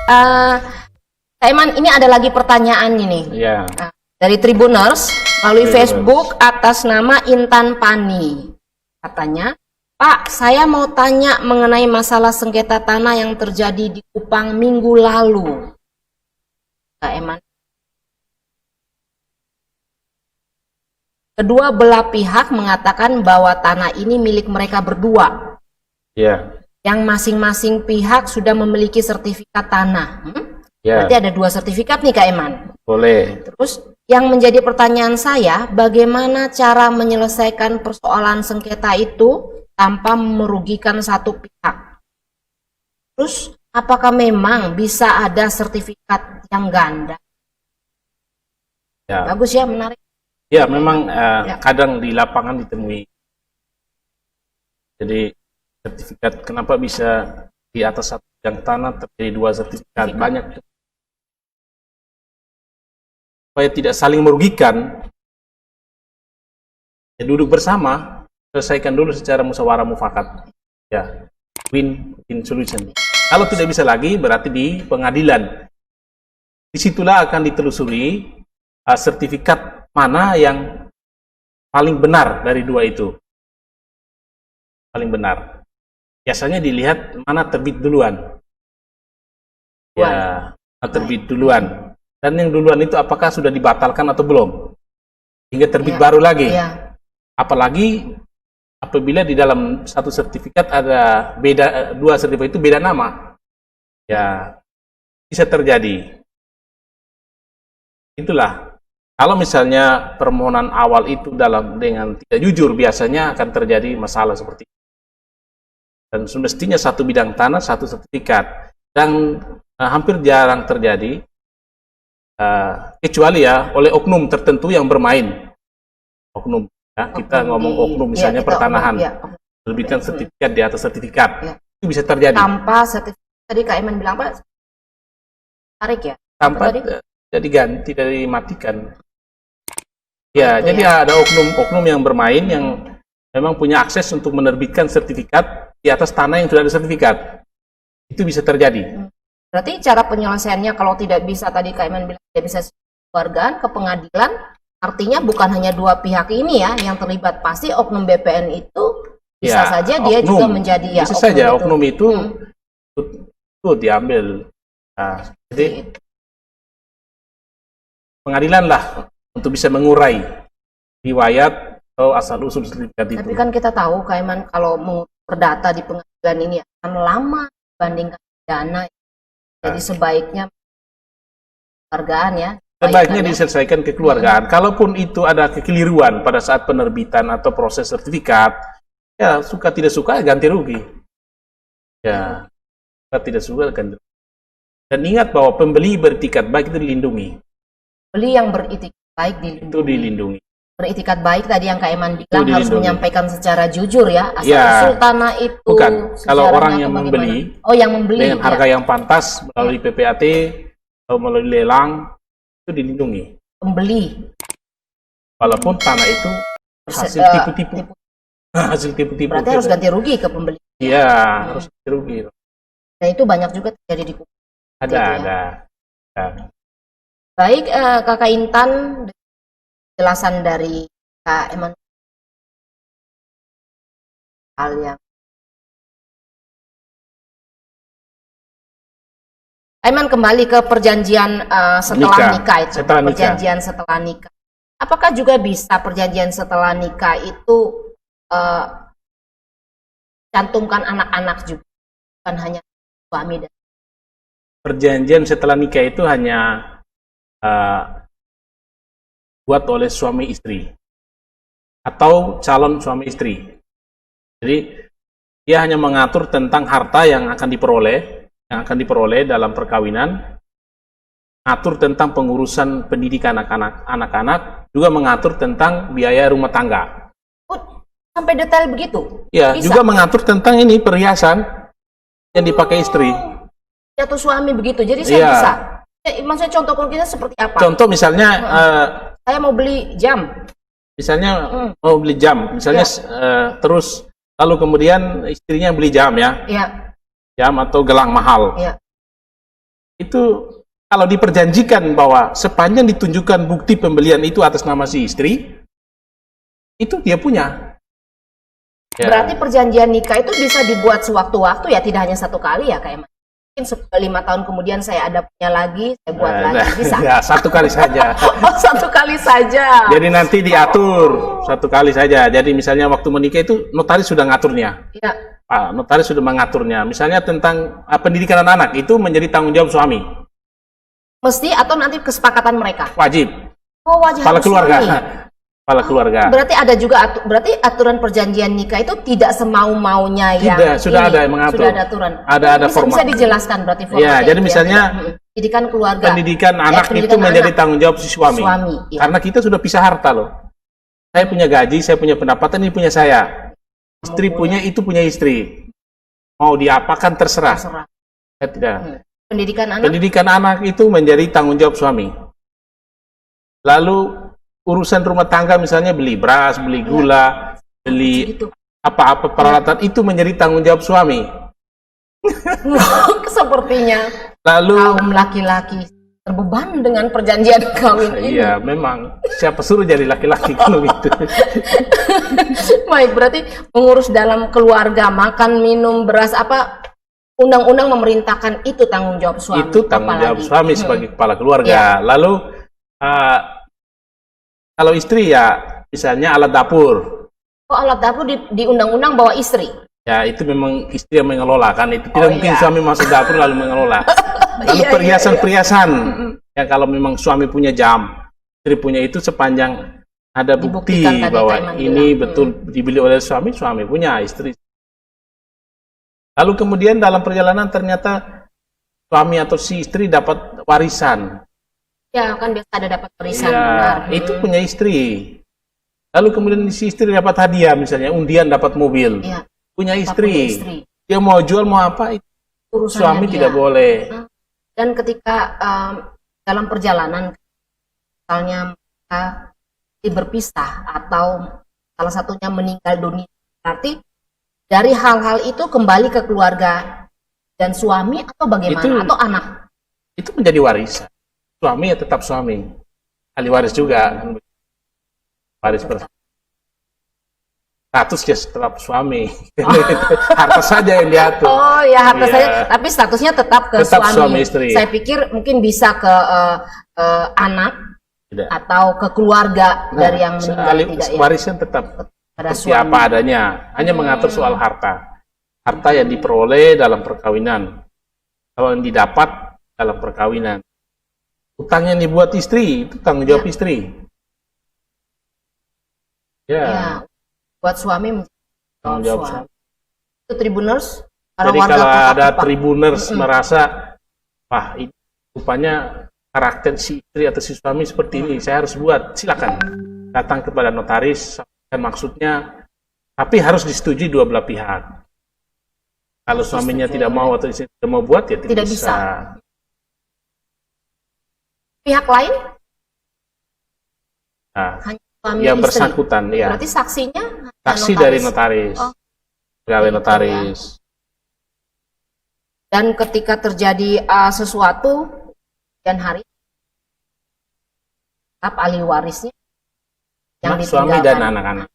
Eh, Kak Iman, ini ada lagi pertanyaan ini. Ya. Dari Tribuners melalui Tribuners. Facebook atas nama Intan Pani. Katanya, Pak, saya mau tanya mengenai masalah sengketa tanah yang terjadi di Kupang minggu lalu. Kak Iman. Kedua belah pihak mengatakan bahwa tanah ini milik mereka berdua. Ya. Yang masing-masing pihak sudah memiliki sertifikat tanah. Ya. Berarti ada 2 sertifikat nih Kak Iman. Boleh. Terus yang menjadi pertanyaan saya, bagaimana cara menyelesaikan persoalan sengketa itu tanpa merugikan satu pihak? Terus apakah memang bisa ada sertifikat yang ganda? Ya. Bagus ya, menarik. Ya, memang Ya. kadang di lapangan ditemui. Jadi sertifikat kenapa bisa di atas satu bidang tanah terjadi 2 sertifikat? Banyak. Supaya tidak saling merugikan, ya duduk bersama, selesaikan dulu secara musyawarah mufakat. Ya, win-win solution. Kalau tidak bisa lagi, berarti di pengadilan. Disitulah akan ditelusuri sertifikat mana yang paling benar dari 2 itu. Paling benar. Biasanya dilihat mana terbit duluan. Ya, terbit duluan. Dan yang duluan itu apakah sudah dibatalkan atau belum? Hingga terbit baru lagi. Ya. Apalagi apabila di dalam satu sertifikat ada beda, 2 sertifikat itu beda nama. Ya, bisa terjadi. Itulah. Kalau misalnya permohonan awal itu dengan tidak jujur, biasanya akan terjadi masalah seperti itu. Dan semestinya satu bidang tanah, satu sertifikat. Dan hampir jarang terjadi, kecuali ya oleh oknum tertentu yang bermain. Oknum, ya, kita ngomong oknum misalnya pertanahan, terbitkan sertifikat di atas sertifikat, itu bisa terjadi. Tanpa sertifikat, tadi Kak Iman bilang apa? Tarik ya? Tanpa jadi ganti dari matikan. Ya, jadi ada oknum yang bermain yang memang punya akses untuk menerbitkan sertifikat di atas tanah yang sudah ada sertifikat. Itu bisa terjadi. Berarti cara penyelesaiannya kalau tidak bisa, tadi Kak Iman bilang tidak bisa keluargaan ke pengadilan, artinya bukan hanya 2 pihak ini ya yang terlibat, pasti oknum BPN itu bisa saja dia oknum juga menjadi ya. Bisa saja oknum itu diambil. Nah, jadi pengadilan lah untuk bisa mengurai riwayat atau asal usul sertifikat itu. Tapi kan kita tahu Kak Iman kalau perdata di pengadilan ini akan lama dibandingkan dana. Jadi sebaiknya kekeluargaan ya. Sebaiknya diselesaikan kekeluargaan. Kalaupun itu ada kekeliruan pada saat penerbitan atau proses sertifikat, ya suka tidak suka ganti rugi. Ya, suka tidak suka ganti rugi. Dan ingat bahwa pembeli beretikat baik itu dilindungi. Beli yang beretikat baik dilindungi. Itu dilindungi. Beretikat baik tadi yang Kak Iman bilang harus menyampaikan secara jujur ya. Asal usul tanah itu. Bukan. Kalau orang yang membeli, yang membeli dengan harga yang pantas melalui PPAT atau melalui lelang, itu dilindungi. Pembeli. Walaupun tanah itu hasil tipu-tipu. Hasil tipu-tipu. Berarti harus ganti rugi ke pembeli. Iya, harus ganti rugi. Dan itu banyak juga terjadi di Kupang. Ada. Baik, Kakak Intan, penjelasan dari Kak Iman hal yang Iman kembali ke perjanjian setelah nikah itu. Perjanjian setelah nikah. Apakah juga bisa perjanjian setelah nikah itu cantumkan anak-anak juga, bukan hanya suami dan perjanjian setelah nikah itu hanya buat oleh suami istri atau calon suami istri. Jadi dia hanya mengatur tentang harta yang akan diperoleh dalam perkawinan, mengatur tentang pengurusan pendidikan anak-anak, juga mengatur tentang biaya rumah tangga. Oh, sampai detail begitu? Ya, bisa. Juga mengatur tentang ini perhiasan yang dipakai istri. Jatuh suami begitu. Jadi saya bisa. Maksudnya contoh konkretnya seperti apa? Contoh misalnya saya mau beli jam. Misalnya mau beli jam, misalnya terus lalu kemudian istrinya beli jam ya. Iya. Jam atau gelang mahal. Iya. itu kalau diperjanjikan bahwa sepanjang ditunjukkan bukti pembelian itu atas nama si istri, itu dia punya. Ya. Berarti perjanjian nikah itu bisa dibuat sewaktu-waktu ya, tidak hanya satu kali ya kayak mungkin 5 tahun kemudian saya ada punya lagi, saya buat lagi, bisa? Ya, satu kali saja. Oh, satu kali saja. Jadi nanti diatur satu kali saja. Jadi misalnya waktu menikah itu notaris sudah ngaturnya. Ya. Pak notaris sudah mengaturnya. Misalnya tentang pendidikan anak itu menjadi tanggung jawab suami. Mesti atau nanti kesepakatan mereka? Wajib. Oh, wajib. Kepala keluarga. Suami. Kepala keluarga. Berarti ada juga berarti aturan perjanjian nikah itu tidak semau-maunya yang Tidak, sudah ini. ada yang mengatur. Sudah ada aturan. Ada format. Bisa dijelaskan berarti formatnya. Ya, jadi itu misalnya pendidikan keluarga. pendidikan anak pendidikan itu menjadi anak. tanggung jawab si suami. Iya. Karena kita sudah pisah harta loh. Saya punya gaji, saya punya pendapatan, ini punya saya. Istri punya, itu punya istri. Mau diapakan terserah. Saya tidak. Pendidikan anak. Pendidikan anak itu menjadi tanggung jawab suami. Lalu urusan rumah tangga misalnya beli beras, beli gula, beli Gitu. apa-apa peralatan itu menjadi tanggung jawab suami. Sepertinya Lalu kaum laki-laki terbeban dengan perjanjian kawin ini. iya, memang siapa suruh jadi laki-laki kalau gitu. Baik, berarti mengurus dalam keluarga, makan, minum, beras, apa undang-undang memerintahkan itu tanggung jawab suami. Itu tanggung jawab Apalagi. suami sebagai kepala keluarga. Lalu kalau istri ya misalnya alat dapur. Oh, alat dapur di undang-undang bawa istri. Ya itu memang istri yang mengelola kan. Itu tidak mungkin iya. suami masuk dapur lalu mengelola. Lalu Iya, perhiasan-perhiasan. Ya kalau memang suami punya jam, istri punya itu sepanjang ada bukti Dibuktikan tadi bahwa Kak Iman ini bilang. betul dibeli oleh suami, suami punya, istri. Lalu kemudian dalam perjalanan ternyata suami atau si istri dapat warisan. Ya, kan biasa ada dapat warisan. Ya, Benar. itu punya istri. Lalu kemudian si istri dapat hadiah, misalnya undian dapat mobil. Iya. Punya Kita punya istri. Dia mau jual mau apa, itu Urusannya suami dia. tidak boleh. Dan ketika dalam perjalanan, misalnya mereka berpisah atau salah satunya meninggal dunia, berarti dari hal-hal itu kembali ke keluarga dan suami atau bagaimana? Atau anak? Itu menjadi warisan. Suami ya tetap suami. Ahli waris juga. Waris status ya tetap suami. Harta saja yang diatur. Oh ya, harta Iya. saja, tapi statusnya tetap ke Tetap suami. suami istri. Saya pikir mungkin bisa ke anak Tidak. atau ke keluarga dari yang meninggal, ahli tidak ya? warisan tetap Pada seperti suami. apa adanya. Hanya mengatur soal harta. Harta yang diperoleh dalam perkawinan. Kalau yang didapat dalam perkawinan. Utang yang dibuat istri, itu tanggung jawab istri. Ya, Ya, buat suami tanggung jawab suami. Itu Tribuners, para Jadi warga kalau kota ada Kupang. tribuners merasa, wah ini rupanya karakter si istri atau si suami seperti ini, saya harus buat, silakan datang kepada notaris, sampaikan maksudnya, tapi harus disetujui dua belah pihak. Kalau suaminya tidak mau atau istri tidak mau buat, ya tidak bisa. Pihak lain Nah, hanya suami yang istri. bersangkutan, ya. Berarti saksinya hanya Saksi dari notaris, Oh. pegawai Gitu, notaris. Dan ketika terjadi sesuatu dan hari tetap ahli warisnya yang Suami dan ditinggalkan. anak-anak.